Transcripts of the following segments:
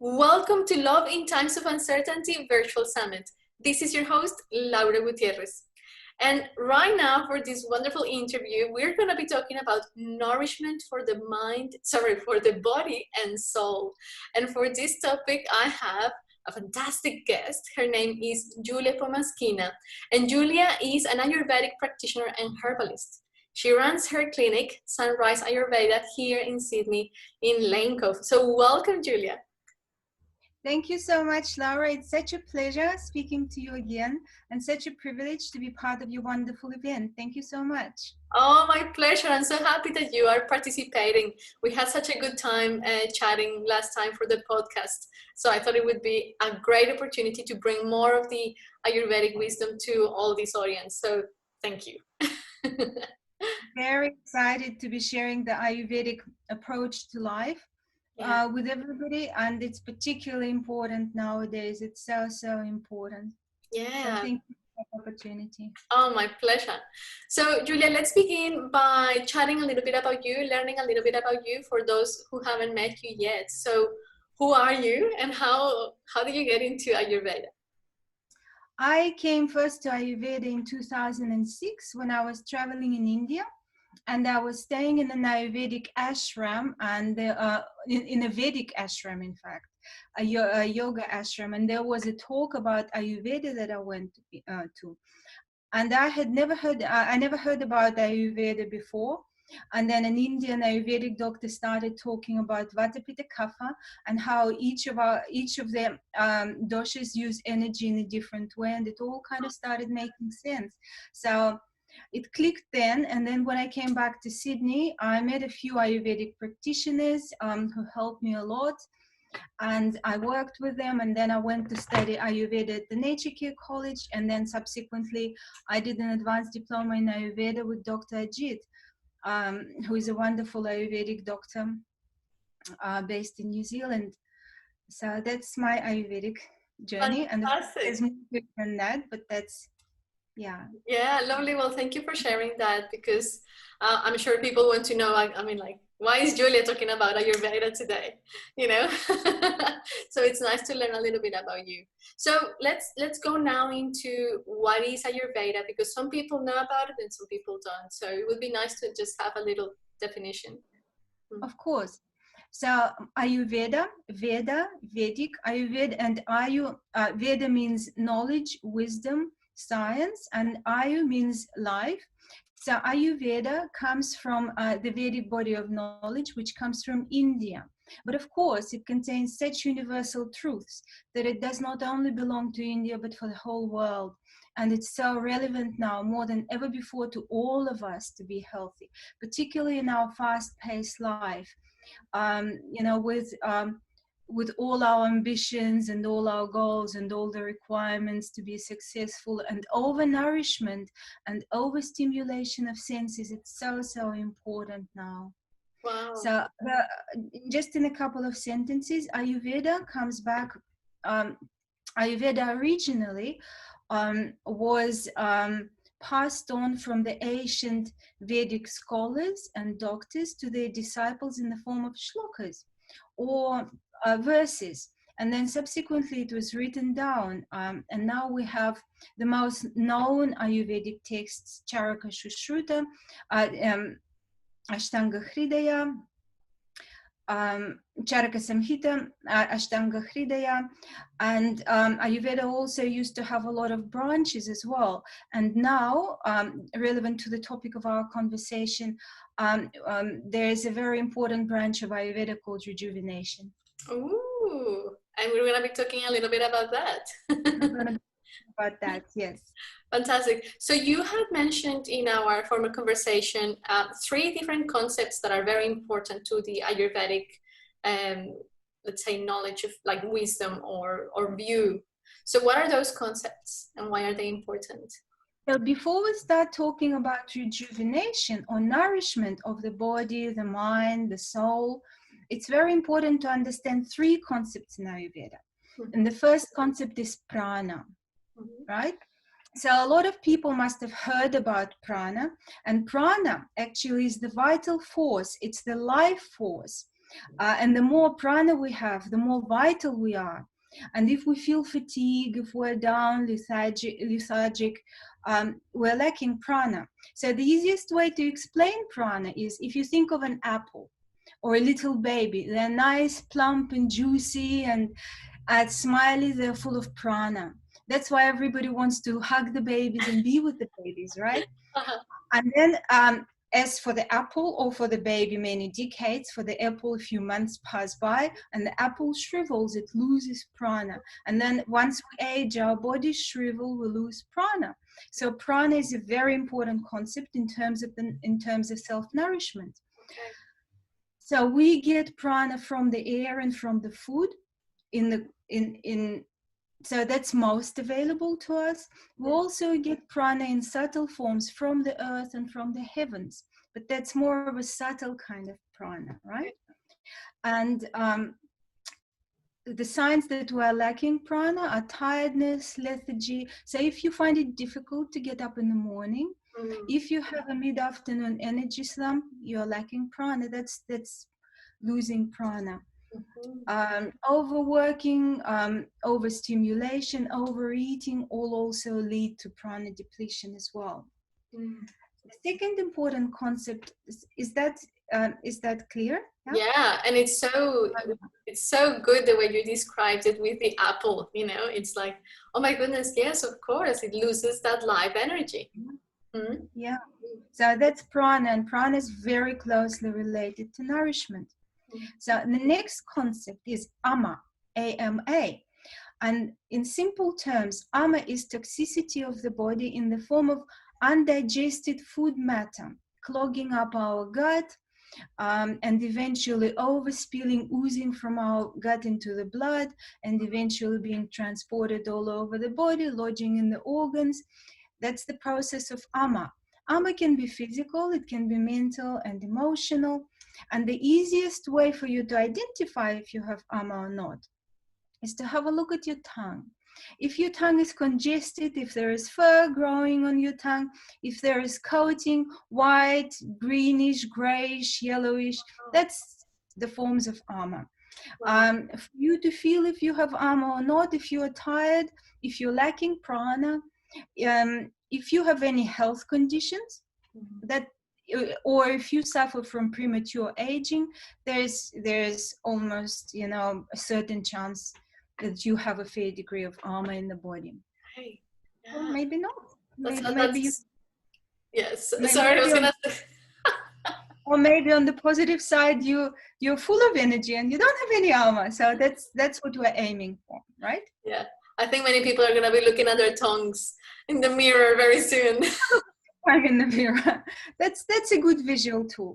Welcome to Love in Times of Uncertainty Virtual Summit. This is your host, Laura Gutierrez. And right now for this wonderful interview, we're going to be talking about nourishment for the for the body and soul. And for this topic, I have a fantastic guest. Her name is Julia Pomaskina. And Julia is an Ayurvedic practitioner and herbalist. She runs her clinic, Sunrise Ayurveda, here in Sydney, in Lane Cove. So welcome, Julia. Thank you so much, Laura. It's such a pleasure speaking to you again and such a privilege to be part of your wonderful event. Thank you so much. Oh, my pleasure. I'm so happy that you are participating. We had such a good time chatting last time for the podcast. So I thought it would be a great opportunity to bring more of the Ayurvedic wisdom to all this audience. So thank you. Very excited to be sharing the Ayurvedic approach to life. With everybody, and it's particularly important nowadays. It's so important. Yeah. So thank you for the opportunity. Oh, my pleasure. So Julia, let's begin by chatting a little bit about you, learning a little bit about you for those who haven't met you yet. So who are you and how did you get into Ayurveda? I came first to Ayurveda in 2006 when I was traveling in India. And I was staying in an Ayurvedic ashram, and in a Vedic ashram, in fact, a yoga ashram. And there was a talk about Ayurveda that I went to. And I never heard about Ayurveda before. And then an Indian Ayurvedic doctor started talking about Vata Pitta Kapha and how each of the doshas use energy in a different way, and it all kind of started making sense. So it clicked then, and then when I came back to Sydney, I met a few Ayurvedic practitioners who helped me a lot, and I worked with them, and then I went to study Ayurveda at the Dinacharya College, and then subsequently I did an advanced diploma in Ayurveda with Dr. Ajit, who is a wonderful Ayurvedic doctor based in New Zealand. So that's my Ayurvedic journey. Fantastic. And there's more than that, but that's Yeah, lovely. Well, thank you for sharing that, because I'm sure people want to know, why is Julia talking about Ayurveda today? So it's nice to learn a little bit about you. So let's go now into what is Ayurveda, because some people know about it and some people don't. So it would be nice to just have a little definition. Of course. So Ayurveda, Veda, Vedic, Ayurveda, and Veda means knowledge, wisdom, science, and Ayu means life. So Ayurveda comes from the Vedic body of knowledge, which comes from India. But of course, it contains such universal truths that it does not only belong to India, but for the whole world. And it's so relevant now more than ever before to all of us to be healthy, particularly in our fast-paced life. With all our ambitions and all our goals and all the requirements to be successful, and overnourishment and overstimulation of senses, it's so important now. Wow. So just in a couple of sentences, Ayurveda comes back. Ayurveda originally was passed on from the ancient Vedic scholars and doctors to their disciples in the form of shlokas or verses, and then subsequently it was written down, and now we have the most known Ayurvedic texts: Charaka Sushruta, Ashtanga Hridaya, Charaka Samhita, Ashtanga Hridaya, and Ayurveda also used to have a lot of branches as well. And now, relevant to the topic of our conversation, there is a very important branch of Ayurveda called rejuvenation. Ooh, and we're going to be talking a little bit about that. About that, yes. Fantastic. So you had mentioned in our former conversation 3 different concepts that are very important to the Ayurvedic, let's say, knowledge of like wisdom or view. So what are those concepts and why are they important? Well, before we start talking about rejuvenation or nourishment of the body, the mind, the soul, it's very important to understand 3 concepts in Ayurveda. Mm-hmm. And the first concept is prana, right? So a lot of people must have heard about prana, and prana actually is the vital force. It's the life force And the more prana we have, the more vital we are. And if we feel fatigue, if we're down, lethargic, we're lacking prana. So the easiest way to explain prana is if you think of an apple or a little baby. They're nice, plump, and juicy, and smiley. They're full of prana. That's why everybody wants to hug the babies and be with the babies, right? Uh-huh. And then as for the apple, or for the baby, many decades. For the apple, a few months pass by and the apple shrivels, it loses prana. And then once we age, our bodies shrivel, we lose prana. So prana is a very important concept in terms of self-nourishment. Okay. So we get prana from the air and from the food. So that's most available to us. We also get prana in subtle forms from the earth and from the heavens, but that's more of a subtle kind of prana, right? And the signs that we are lacking prana are tiredness, lethargy. So if you find it difficult to get up in the morning, if you have a mid-afternoon energy slump, you're lacking prana. That's losing prana. Overworking, overstimulation, overeating all also lead to prana depletion as well. The second important concept is that clear? Yeah, and it's so good the way you described it with the apple. It's like, oh my goodness, yes, of course, it loses that life energy. Yeah, so that's prana, and prana is very closely related to nourishment. So the next concept is ama, A-M-A. And in simple terms, ama is toxicity of the body in the form of undigested food matter, clogging up our gut, and eventually overspilling, oozing from our gut into the blood, and eventually being transported all over the body, lodging in the organs. That's the process of ama. Ama can be physical, it can be mental and emotional. And the easiest way for you to identify if you have ama or not is to have a look at your tongue. If your tongue is congested, if there is fur growing on your tongue, if there is coating, white, greenish, grayish, yellowish, that's the forms of ama. For you to feel if you have ama or not, if you are tired, if you're lacking prana, if you have any health conditions or if you suffer from premature aging, there's almost a certain chance that you have a fair degree of ama in the body. Hey. Yeah. Or maybe not. Yes. Sorry, I was gonna say. Or maybe on the positive side, you're full of energy and you don't have any ama. So that's what we're aiming for, right? Yeah. I think many people are gonna be looking at their tongues in the mirror very soon. I'm in the mirror. That's a good visual tool.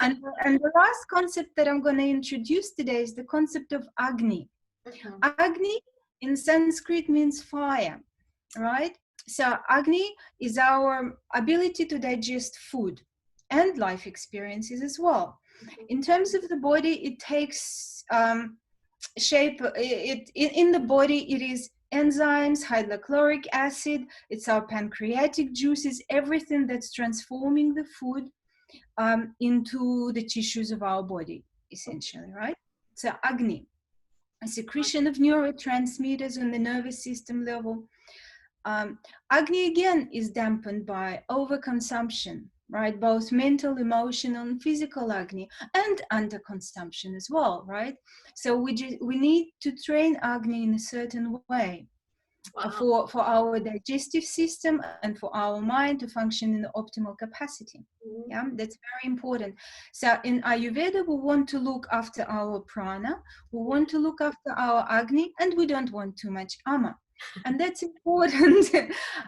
And the last concept that I'm going to introduce today is the concept of Agni. Agni in Sanskrit means fire, right? So Agni is our ability to digest food and life experiences as well. In terms of the body, it takes shape. In the body, it is enzymes, hydrochloric acid, it's our pancreatic juices, everything that's transforming the food into the tissues of our body, essentially, right? So Agni, a secretion of neurotransmitters on the nervous system level. Agni again is dampened by overconsumption, right? Both mental, emotional, and physical Agni, and underconsumption as well, right? So we need to train Agni in a certain way. For our digestive system and for our mind to function in the optimal capacity. Yeah, that's very important. So in Ayurveda, we want to look after our prana, we want to look after our Agni, and we don't want too much ama. And that's important.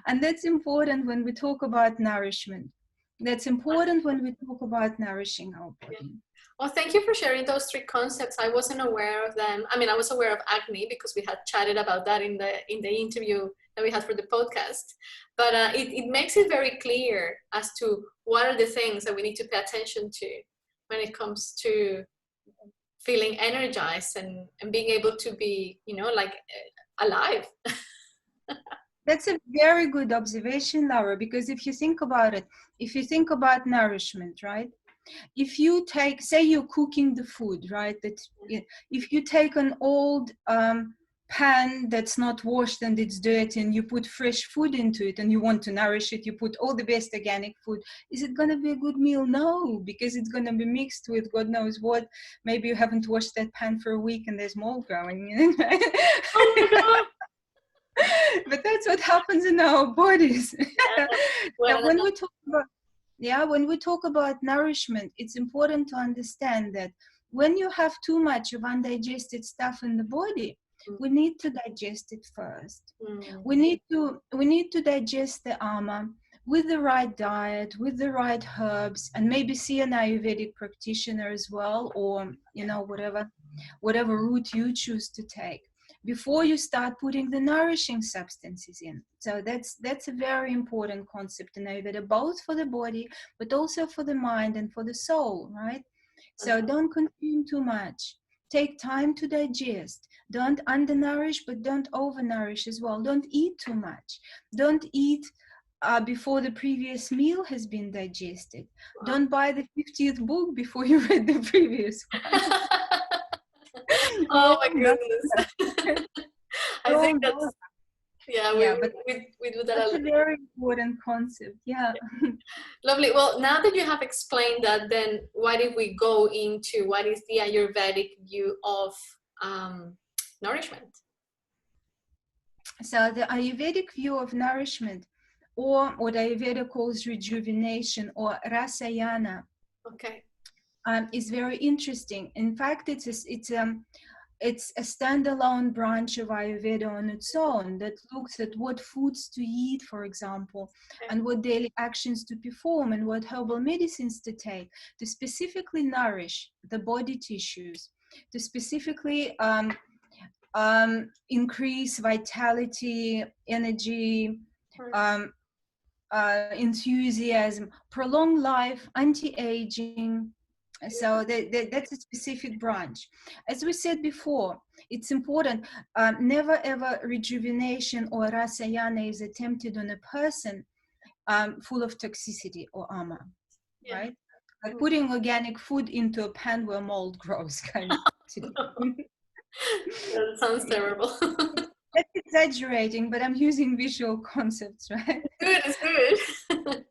And that's important when we talk about nourishment. That's important when we talk about nourishing our body. Well, thank you for sharing those three concepts. I wasn't aware of them. I mean, I was aware of Agni because we had chatted about that in the interview that we had for the podcast. But it makes it very clear as to what are the things that we need to pay attention to when it comes to feeling energized and being able to be, alive. That's a very good observation, Laura, because if you think about it, if you think about nourishment, right? If you take, say you're cooking the food, right? If you take an old pan that's not washed and it's dirty, and you put fresh food into it and you want to nourish it, you put all the best organic food, is it going to be a good meal? No, because it's going to be mixed with God knows what. Maybe you haven't washed that pan for a week and there's mold growing in it. Oh my God. But that's what happens in our bodies. Well, So when we talk about nourishment, it's important to understand that when you have too much of undigested stuff in the body, we need to digest it first. We need to digest the ama with the right diet, with the right herbs, and maybe see an Ayurvedic practitioner as well, or whatever route you choose to take before you start putting the nourishing substances in. So that's a very important concept in Ayurveda, both for the body, but also for the mind and for the soul, right? So don't consume too much. Take time to digest. Don't undernourish, but don't overnourish as well. Don't eat too much. Don't eat before the previous meal has been digested. Wow. Don't buy the 50th book before you read the previous one. Oh my goodness. I think that's, we do that that's a very important concept. Yeah. Lovely. Well, now that you have explained that, then why did we go into what is the Ayurvedic view of nourishment? So the Ayurvedic view of nourishment, or what Ayurveda calls rejuvenation or Rasayana, is very interesting. In fact, it's a standalone branch of Ayurveda on its own that looks at what foods to eat, for example, and what daily actions to perform and what herbal medicines to take to specifically nourish the body tissues, to specifically increase vitality, energy, enthusiasm, prolong life, anti-aging. So that's a specific branch. As we said before, it's important, never ever rejuvenation or rasayana is attempted on a person full of toxicity or ama, right? Like putting organic food into a pan where mold grows, kind of. That sounds terrible. That's exaggerating, but I'm using visual concepts, right? It's good.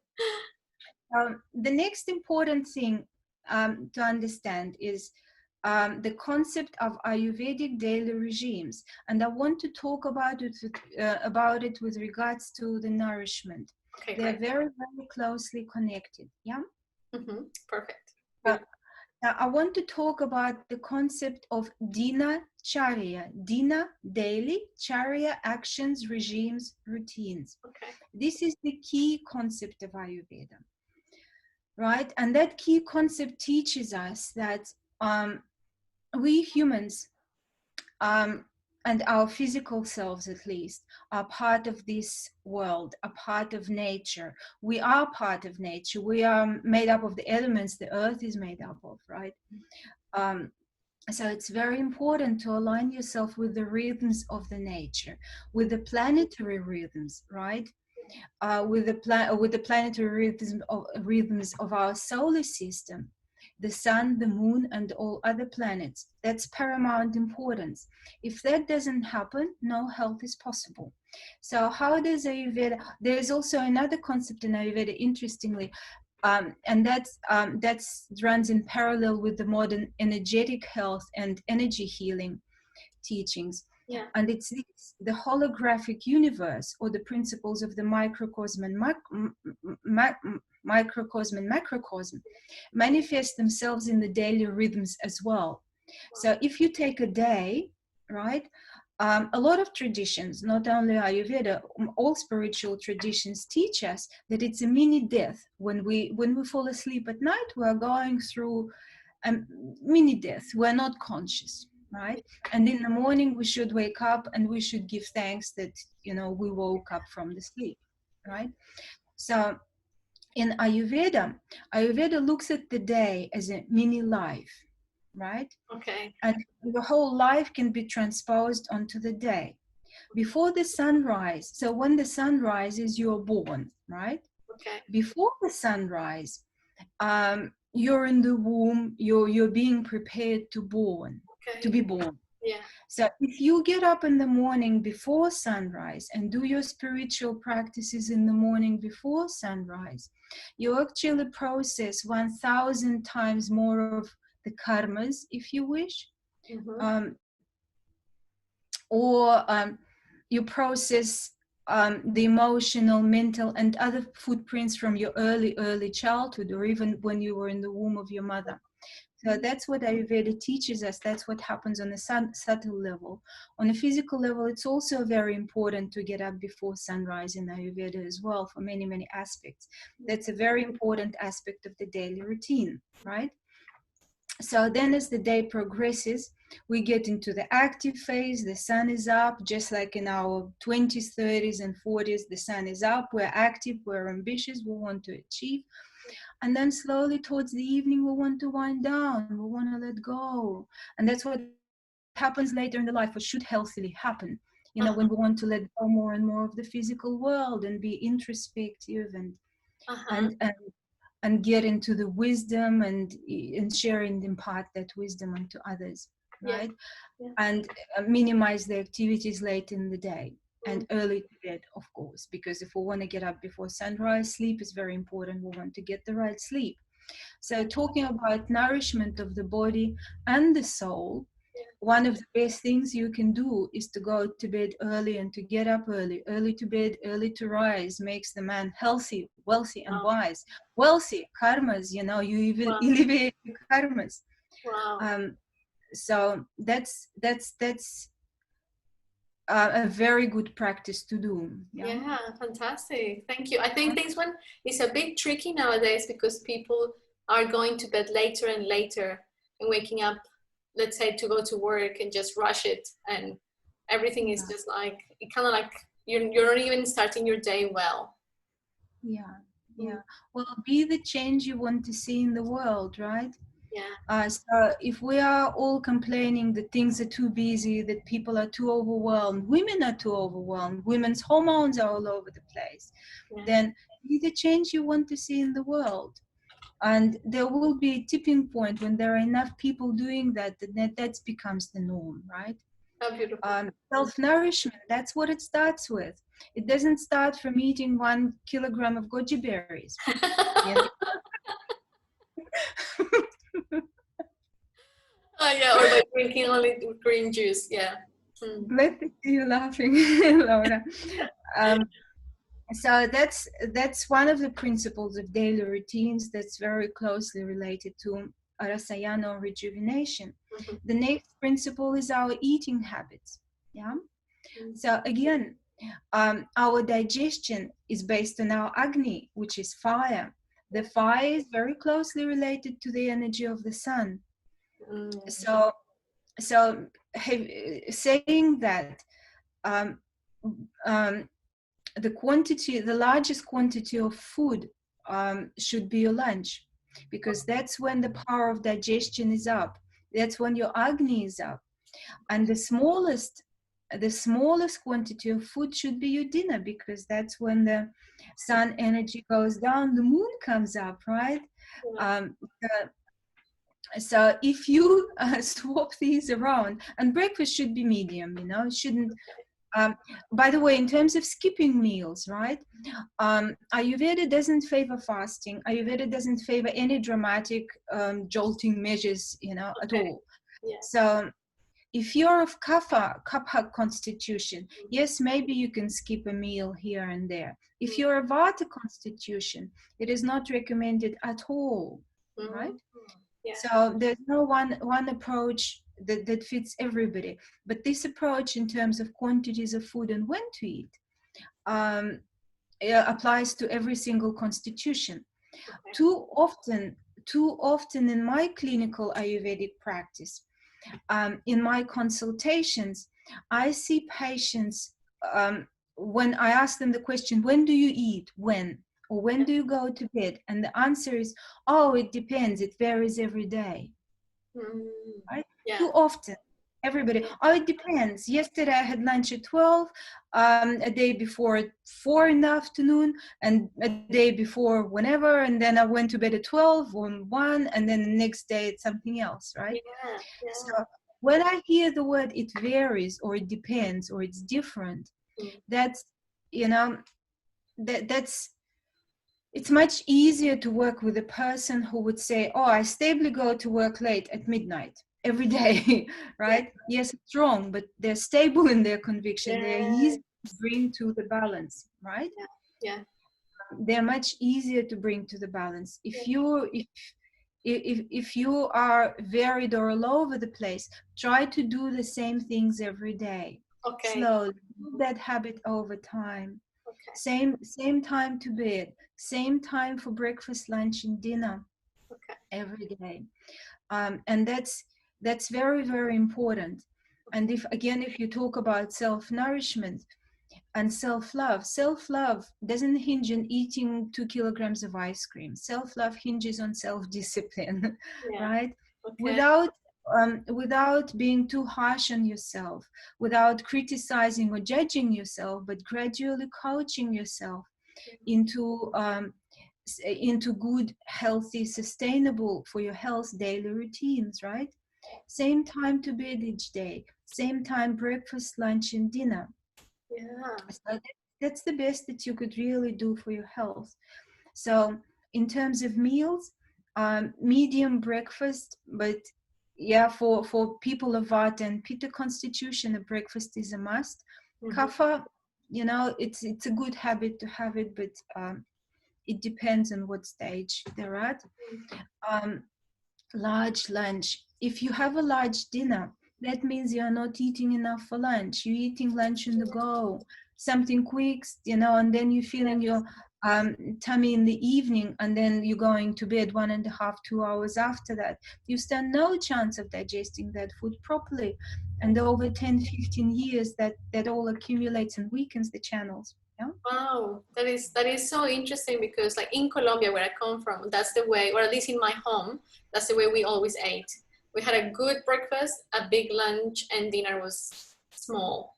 The next important thing to understand is the concept of Ayurvedic daily regimes, and I want to talk about it with regards to the nourishment. They're very, very closely connected. Yeah. Perfect. Now I want to talk about the concept of Dinacharya. Dina, daily, Charya, actions, regimes, routines. This is the key concept of Ayurveda, right? And that key concept teaches us that we humans, and our physical selves at least, are part of this world, a part of nature. We are part of nature. We are made up of the elements the earth is made up of, right? So it's very important to align yourself with the rhythms of the nature, with the planetary rhythms, right? With the planetary rhythms of our solar system, the sun, the moon, and all other planets. That's paramount importance. If that doesn't happen, no health is possible. So how does Ayurveda, there's also another concept in Ayurveda, interestingly, and that runs in parallel with the modern energetic health and energy healing teachings. And it's the holographic universe, or the principles of the microcosm and macrocosm manifest themselves in the daily rhythms as well. So if you take a day, right, a lot of traditions, not only Ayurveda, all spiritual traditions teach us that it's a mini death. When we fall asleep at night, we are going through a mini death. We're not conscious, right? And in the morning we should wake up and we should give thanks that, we woke up from the sleep, right? So in Ayurveda looks at the day as a mini life, right? And the whole life can be transposed onto the day. Before the sunrise, so when the sun rises, you're born, right? Before the sunrise, you're in the womb, you're being prepared to be Okay. born. Yeah. So if you get up in the morning before sunrise and do your spiritual practices in the morning before sunrise, you actually process 1,000 times more of the karmas, if you wish, Mm-hmm. um, or you process the emotional, mental, and other footprints from your early childhood, or even when you were in the womb of your mother. So that's what Ayurveda teaches us. That's what happens on a subtle level. On a physical level, it's also very important to get up before sunrise in Ayurveda as well, for many, many aspects. That's a very important aspect of the daily routine, right? So then as the day progresses, we get into the active phase. The sun is up, just like in our 20s, 30s, and 40s, the sun is up. We're active, we're ambitious, we want to achieve. And then slowly towards the evening, we want to wind down, we want to let go. And that's what happens later in the life, or should healthily happen. You know, when we Uh-huh. want to let go more and more of the physical world and be introspective Uh-huh. and, and and get into the wisdom and share and impart that wisdom onto others, Yeah. right? Yeah. And minimize the activities late in the day Mm. and early to bed, of course, because if we want to get up before sunrise, sleep is very important. We want to get the right sleep. So talking about nourishment of the body and the soul, one of the best things you can do is to go to bed early and to get up early. Early to bed, early to rise makes the man healthy, wealthy, and Wow. wise. Wealthy karmas, you know, you even Wow. elevate your karmas. Wow. So that's a very good practice to do. Yeah. Yeah, fantastic. Thank you. I think this one is a bit tricky nowadays because people are going to bed later and later and waking up, let's say, to go to work and just rush it. And everything is Yeah. just like, it kind of like you're not even starting your day well. Yeah. Mm. Yeah. Well, be the change you want to see in the world, right? Yeah. So if we are all complaining that things are too busy, that people are too overwhelmed, women are too overwhelmed, women's hormones are all over the place, Yeah. then be the change you want to see in the world. And there will be a tipping point when there are enough people doing that becomes the norm, right? How beautiful. Mm. Self-nourishment, that's what it starts with. It doesn't start from eating 1 kilogram of goji berries. You know? Oh, yeah, or by drinking only green juice. Yeah. Mm. Glad to see you laughing, Laura. Um, so that's one of the principles of daily routines that's very closely related to Rasayana or rejuvenation. Mhm. The next principle is our eating habits. Yeah. Mm. So again, our digestion is based on our Agni, which is fire. The fire is very closely related to the energy of the sun. Mm. So saying that, um, um, the largest quantity of food should be your lunch, because that's when the power of digestion is up. That's when your Agni is up. And the smallest quantity of food should be your dinner, because that's when the sun energy goes down, the moon comes up, right? Yeah. Um, so if you swap these around, and breakfast should be medium, it shouldn't. By the way, in terms of skipping meals, right? Ayurveda doesn't favor fasting. Ayurveda doesn't favor any dramatic jolting measures, at Okay. all. Yeah. So if you're of kapha constitution, yes, maybe you can skip a meal here and there. If Mm. you're a vata constitution, it is not recommended at all, right? Mm. Yeah. So there's no one approach that fits everybody. But this approach in terms of quantities of food and when to eat um, applies to every single constitution. Okay. Too often in my clinical Ayurvedic practice, in my consultations, I see patients, when I ask them the question, when do you eat? When? Or when do you go to bed? And the answer is, oh, it depends. It varies every day. Mm. Right? Yeah. Too often. Everybody. Oh, it depends. Yesterday I had lunch at 12, a day before at 4 in the afternoon, and a day before whenever, and then I went to bed at 12 or 1, and then the next day it's something else, right? Yeah, So yeah. when I hear the word it varies or it depends or it's different, Mm. that's, you know, that's it's much easier to work with a person who would say, oh, I stably go to work late at midnight every day, Yeah, right? Yes, it's wrong, but they're stable in their conviction. They're yeah, easy to bring to the balance, right? yeah, yeah, They're much easier to bring to the balance. yeah. If you are varied or all over the place, try to do the same things every day. Okay, Slowly, build that habit over time. okay, Same time to bed, same time for breakfast, lunch, and dinner okay, every day. And that's very, very important. And if you talk about self-nourishment and self-love doesn't hinge on eating 2 kilograms of ice cream. Self-love hinges on self-discipline, yeah, right? okay, Without being too harsh on yourself, without criticizing or judging yourself, but gradually coaching yourself into into good, healthy, sustainable for your health daily routines, right? Same time to bed each day, same time breakfast, lunch, and dinner. yeah, So that's the best that you could really do for your health. So in terms of meals, medium breakfast, but yeah, for people of Vata and Pitta constitution, a breakfast is a must. mm-hmm. Kapha, it's a good habit to have it, but it depends on what stage they're at. Um, Large lunch. If you have a large dinner, that means you're not eating enough for lunch. You're eating lunch on the go, something quick, and then you're feeling Yes, your tummy in the evening, and then you're going to bed 1.5, 2 hours after that. You stand no chance of digesting that food properly. And over 10, 15 years, that all accumulates and weakens the channels. Yeah. wow, that is so interesting because like in Colombia where I come from, that's the way, or at least in my home, that's the way we always ate. We had a good breakfast, a big lunch, and dinner was small.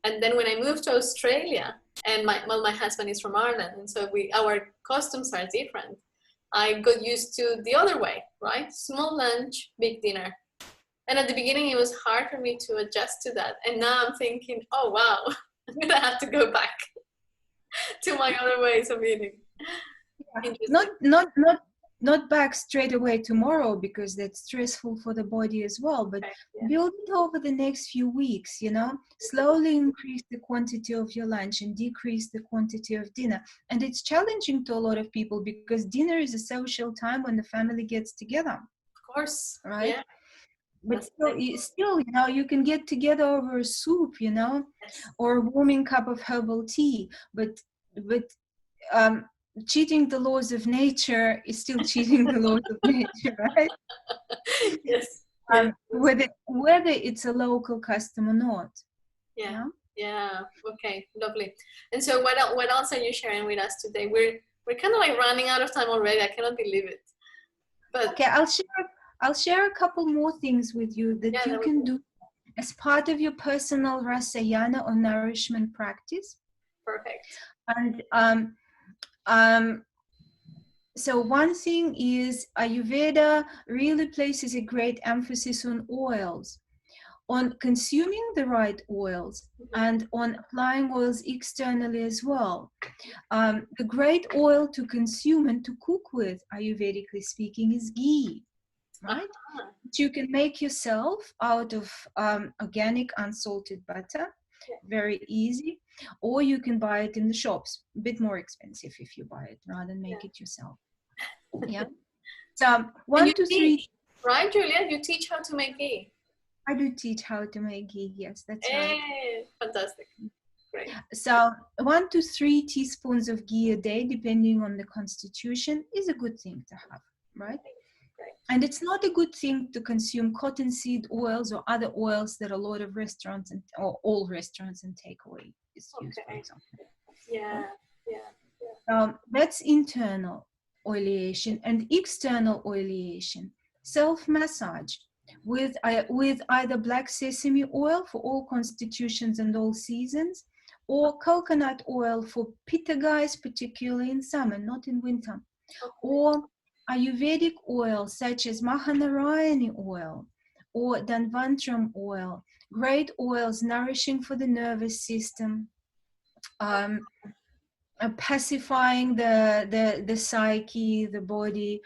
And then when I moved to Australia, and my husband is from Ireland, and so our customs are different. I got used to the other way, right? Small lunch, big dinner. And at the beginning, it was hard for me to adjust to that. And now I'm thinking, oh wow, I'm gonna have to go back to my other ways of eating. not Interesting. not not not back straight away tomorrow, because that's stressful for the body as well, but Okay. Yeah. build it over the next few weeks. Slowly increase the quantity of your lunch and decrease the quantity of dinner. And it's challenging to a lot of people because dinner is a social time when the family gets together, Of course. right? Yeah. But That's the thing. still, you can get together over a soup, Yes. or a warming cup of herbal tea, but um, cheating the laws of nature is still cheating the laws of nature, right? Yes. Yes. Whether it's a local custom or not. Yeah. Yeah. Yeah. Okay. Lovely. And so, what else are you sharing with us today? We're kind of like running out of time already. I cannot believe it. But Okay, I'll share a couple more things with you that yeah, you that would can be do as part of your personal Rasayana or nourishment practice. perfect. And um, so one thing is Ayurveda really places a great emphasis on oils, on consuming the right oils, Mm-hmm. and on applying oils externally as well. The great oil to consume and to cook with, Ayurvedically speaking, is ghee, right? Uh-huh. Which you can make yourself out of organic unsalted butter, Yeah. very easy, or you can buy it in the shops, a bit more expensive if you buy it rather than make it yourself. Yeah. So And you one to three, teach, right, Julia? You teach how to make ghee. I do teach how to make ghee. Yes, that's right. Fantastic. Great. So 1 to 3 teaspoons of ghee a day, depending on the constitution, is a good thing to have, right? Great. And it's not a good thing to consume cottonseed oils or other oils that a lot of restaurants or all restaurants and takeaway is used, for Okay. example. Yeah. Yeah. That's internal oleation. And external oleation, self-massage. with either black sesame oil for all constitutions and all seasons, or coconut oil for pitta guys, particularly in summer, not in winter, Okay. or Ayurvedic oil such as Mahanarayani oil or Danvantram oil, great oils nourishing for the nervous system, pacifying the psyche, the body,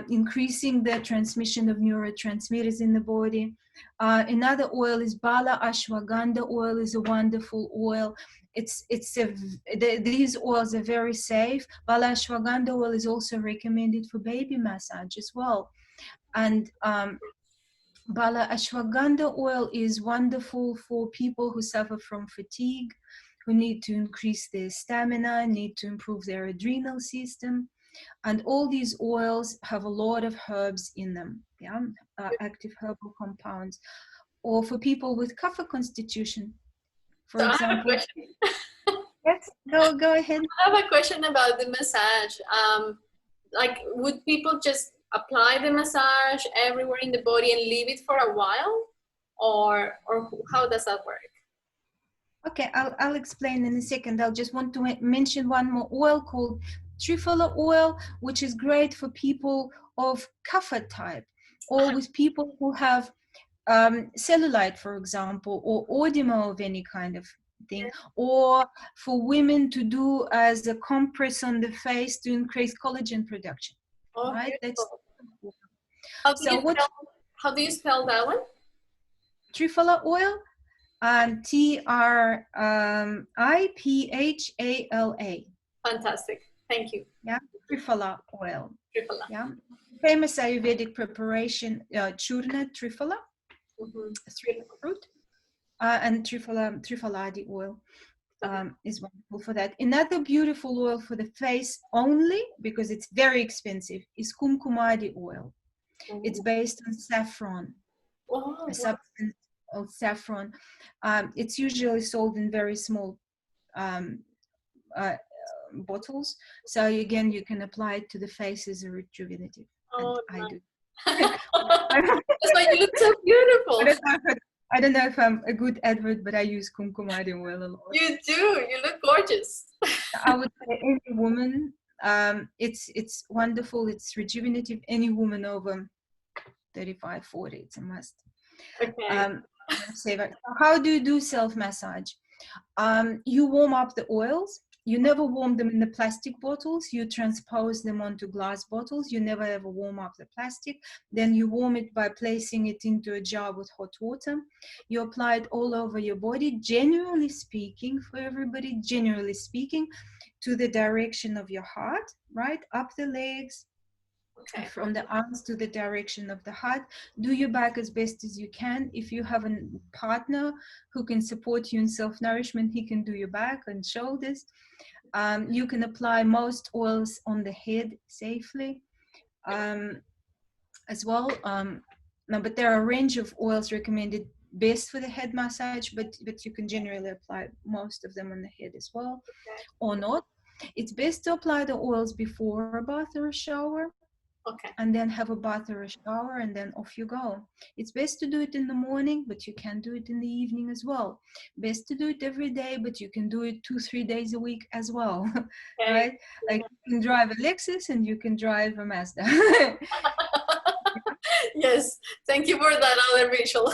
increasing the transmission of neurotransmitters in the body. Another oil is Bala Ashwagandha oil is a wonderful oil. These oils are very safe. Bala Ashwagandha oil is also recommended for baby massage as well. And Bala Ashwagandha oil is wonderful for people who suffer from fatigue, who need to increase their stamina, need to improve their adrenal system. And all these oils have a lot of herbs in them, yeah, active herbal compounds. Or for people with kapha constitution, for So I have a example. question. Yes, go ahead. I have a question about the massage. Like, would people just apply the massage everywhere in the body and leave it for a while, or how does that work? Okay, I'll explain in a second. I'll just want to mention one more oil called Triphala oil, which is great for people of kapha type, or with people who have cellulite, for example, or edema of any kind of thing, or for women to do as a compress on the face to increase collagen production. Oh, Right? That's beautiful. How do you spell, how do you spell that one? Triphala oil. Triphala. Fantastic. Thank you. Yeah, Triphala oil. Triphala. Yeah, famous Ayurvedic preparation, churna Triphala, fruit, and Triphaladi oil is wonderful for that. Another beautiful oil for the face only, because it's very expensive, is Kumkumadi oil. It's based on saffron, a substance of saffron. It's usually sold in very small bottles. So again, you can apply it to the face as a rejuvenative. Oh, and nice. I do. That's why you look so beautiful. I don't know if I'm a good advert, but I use kumkumadi oil a lot. You do. You look gorgeous. I would say any woman, it's wonderful. It's rejuvenative. Any woman over 35, 40, it's a must. Okay. How do you do self-massage? You warm up the oils. You never warm them in the plastic bottles. You transpose them onto glass bottles. You never ever warm up the plastic. Then you warm it by placing it into a jar with hot water. You apply it all over your body, generally speaking, for everybody, generally speaking, to the direction of your heart, right? Up the legs, from the arms to the direction of the heart. Do your back as best as you can. If you have a partner who can support you in self-nourishment, he can do your back and shoulders. You can apply most oils on the head safely as well. No, but there are a range of oils recommended best for the head massage, but you can generally apply most of them on the head as well, or not. It's best to apply the oils before a bath or a shower. And then have a bath or a shower, and then off you go. It's best to do it in the morning, but you can do it in the evening as well. Best to do it every day, but you can do it 2-3 days a week as well, right? Like you can drive a Lexus and you can drive a Mazda. Yes, thank you for that other visual.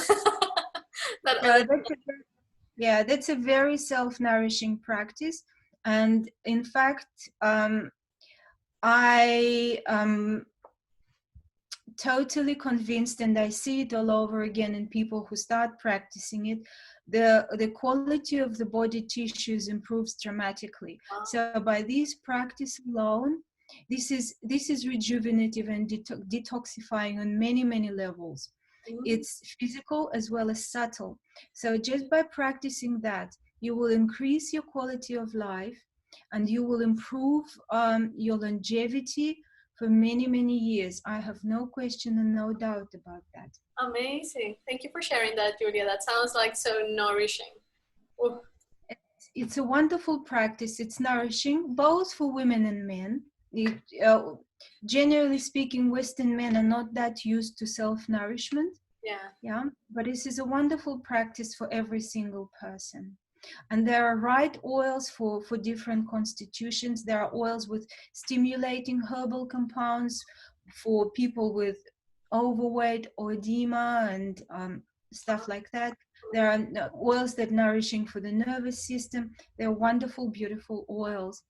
That's a very self-nourishing practice. And in fact, I totally convinced, and I see it all over again in people who start practicing it, the quality of the body tissues improves dramatically. So by this practice alone, this is rejuvenative and detoxifying on many levels. It's physical as well as subtle. So just by practicing that, you will increase your quality of life, and you will improve your longevity for many years. I have no question and no doubt about that. Amazing. Thank you for sharing that, Julia. That sounds like so nourishing. Ooh. It's a wonderful practice. It's nourishing both for women and men. Generally speaking, Western men are not that used to self-nourishment. Yeah. Yeah, but this is a wonderful practice for every single person. And there are right oils for different constitutions. There are oils with stimulating herbal compounds for people with overweight or edema and stuff like that. There are oils that nourishing for the nervous system. They're wonderful, beautiful oils.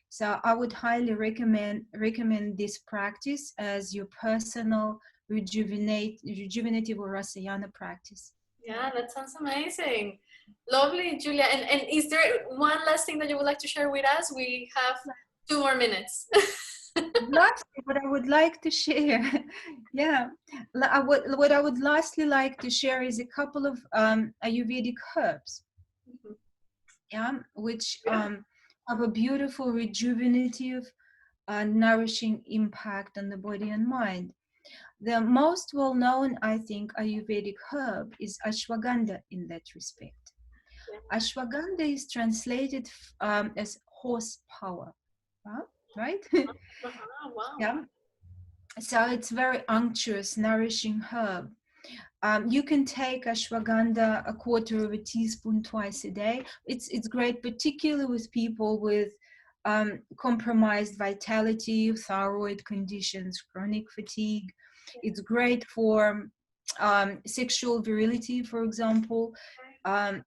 So I would highly recommend this practice as your personal rejuvenative or Rasayana practice. Yeah, that sounds amazing. Lovely, Julia. And is there one last thing that you would like to share with us? We have 2 more minutes. Lastly, what I would like to share, yeah, what I would lastly like to share is a couple of Ayurvedic herbs, yeah, which Yeah. have a beautiful rejuvenative, nourishing impact on the body and mind. The most well-known, I think, Ayurvedic herb is ashwagandha in that respect. Yeah. Ashwagandha is translated as horsepower, right? Wow. Yeah. So it's very unctuous, nourishing herb. You can take ashwagandha a quarter of a teaspoon twice a day. It's great, particularly with people with compromised vitality, thyroid conditions, chronic fatigue. It's great for sexual virility, for example.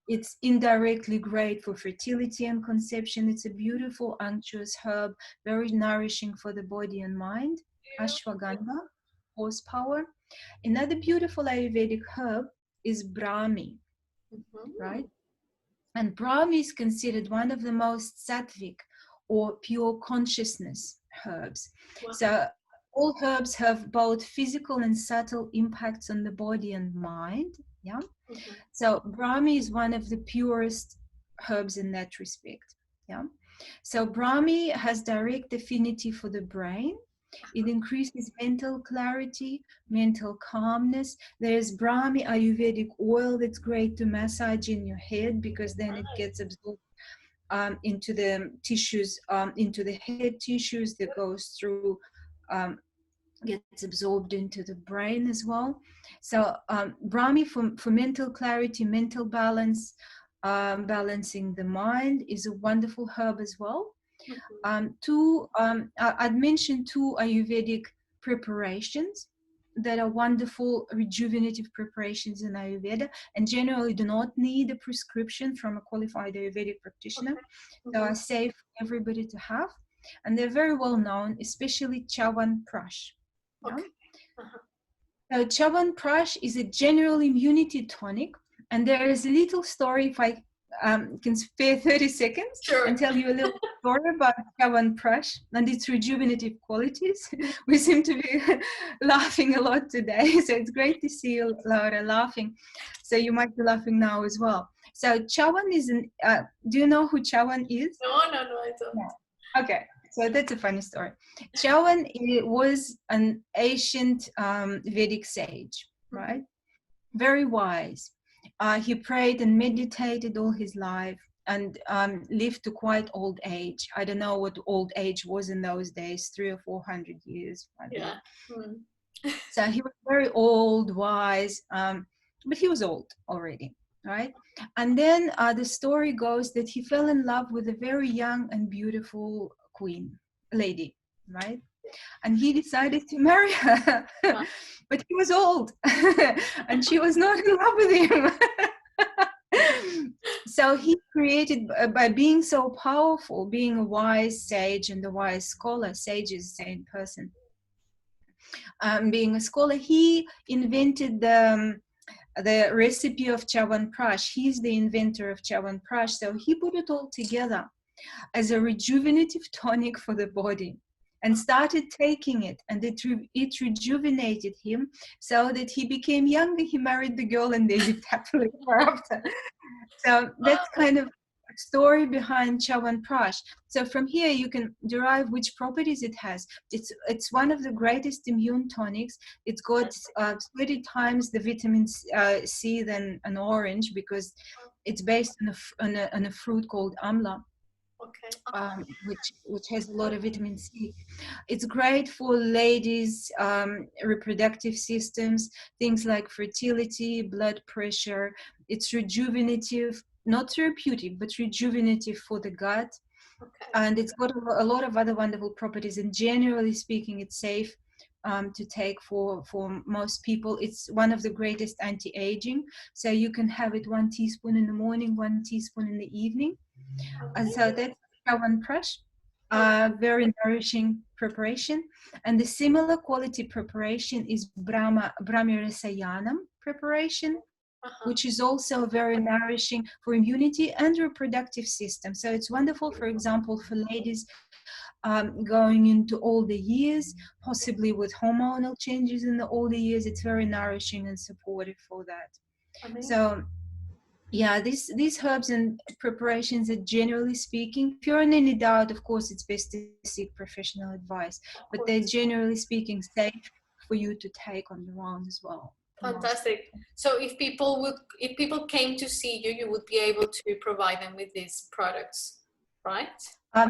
It's indirectly great for fertility and conception. It's a beautiful unctuous herb, very nourishing for the body and mind. Ashwagandha, horsepower. Another beautiful Ayurvedic herb is Brahmi, right? Mhm. And Brahmi is considered one of the most sattvic or pure consciousness herbs. Wow. So all herbs have both physical and subtle impacts on the body and mind. Yeah. Mhm. So Brahmi is one of the purest herbs in that respect. Yeah. So Brahmi has direct affinity for the brain. It increases mental clarity, mental calmness. There's Brahmi Ayurvedic oil that's great to massage in your head because then it gets absorbed into the tissues, into the head tissues that goes through, gets absorbed into the brain as well. So Brahmi for mental clarity, mental balance, balancing the mind is a wonderful herb as well. I'd mention two Ayurvedic preparations that are wonderful rejuvenative preparations in Ayurveda and generally do not need a prescription from a qualified Ayurvedic practitioner. So are safe for everybody to have. And they're very well known, especially Chavan Prash. Yeah? Okay. Uh-huh. So Chavan Prash is a general immunity tonic, and there is a little story, if I can spare 30 seconds Sure. and tell you a little story about Chavan Prash and its rejuvenative qualities. We seem to be laughing a lot today, so it's great to see you, Laura, laughing. So you might be laughing now as well. So Chavan is do you know who Chavan is? No, no, no, I don't. No. Okay. So that's a funny story. Chavan was an ancient Vedic sage, right? Very wise. He prayed and meditated all his life and lived to quite old age. I don't know what old age was in those days, 300 or 400 years. Yeah. So he was very old, wise, but he was old already, right? And then the story goes that he fell in love with a very young and beautiful lady, right? And he decided to marry her, Wow. but he was old and she was not in love with him. So he created, by being so powerful, being a wise sage and a wise scholar, sage is the same person, being a scholar, he invented the recipe of Chavan Prash. He's the inventor of Chavan Prash. So he put it all together as a rejuvenative tonic for the body and started taking it, and it rejuvenated him so that he became younger. He married the girl and they lived happily ever after. So that's kind of a story behind Chavan Prash. So from here you can derive which properties it has. It's one of the greatest immune tonics. It's got 30 times the vitamin C than an orange because it's based on a fruit called amla. Okay. which has a lot of vitamin C. It's great for ladies' reproductive systems, things like fertility, blood pressure. It's rejuvenative, not therapeutic, but rejuvenative for the gut. Okay. And it's got a lot of other wonderful properties. And generally speaking, it's safe to take for most people. It's one of the greatest anti-aging. So you can have it 1 teaspoon in the morning, 1 teaspoon in the evening. And so Amazing. that's Chawan Prash, All right. very nourishing preparation. And the similar quality preparation is Brahmi Rasayanam preparation, Uh-huh. which is also very nourishing for immunity and reproductive system. So it's wonderful, for example, for ladies going into older years, possibly with hormonal changes in the older years. It's very nourishing and supportive for that. Amazing. So yeah, these herbs and preparations are, generally speaking, if you're in any doubt, of course, it's best to seek professional advice, Of but they're course. generally speaking safe for you to take on your own as well, for most Fantastic. people. So if people came to see you, you would be able to provide them with these products, right? Um,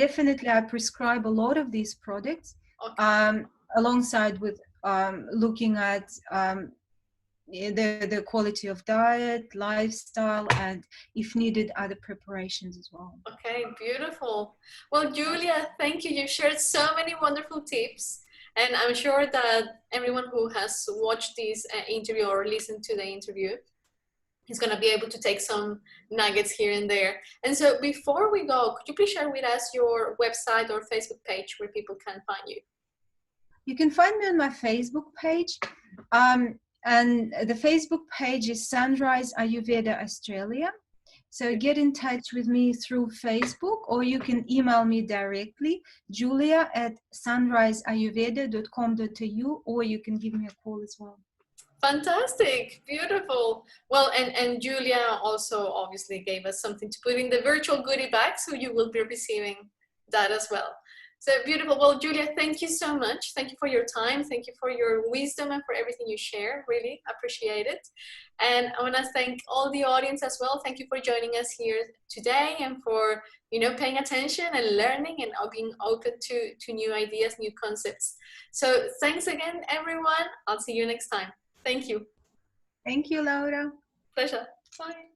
Definitely, I prescribe a lot of these products Okay. alongside with looking at the quality of diet, lifestyle, and if needed, other preparations as well. Okay, beautiful. Well, Julia, thank you. You've shared so many wonderful tips. And I'm sure that everyone who has watched this interview or listened to the interview is going to be able to take some nuggets here and there. And so before we go, could you please share with us your website or Facebook page where people can find you? You can find me on my Facebook page. And the Facebook page is Sunrise Ayurveda Australia. So get in touch with me through Facebook, or you can email me directly, julia@sunriseayurveda.com.au, or you can give me a call as well. Fantastic, beautiful. Well, and Julia also obviously gave us something to put in the virtual goodie bag, so you will be receiving that as well. So beautiful. Well, Julia, thank you so much. Thank you for your time. Thank you for your wisdom and for everything you share. Really appreciate it. And I want to thank all the audience as well. Thank you for joining us here today and for, paying attention and learning and being open to new ideas, new concepts. So thanks again, everyone. I'll see you next time. Thank you. Thank you, Laura. Pleasure. Bye.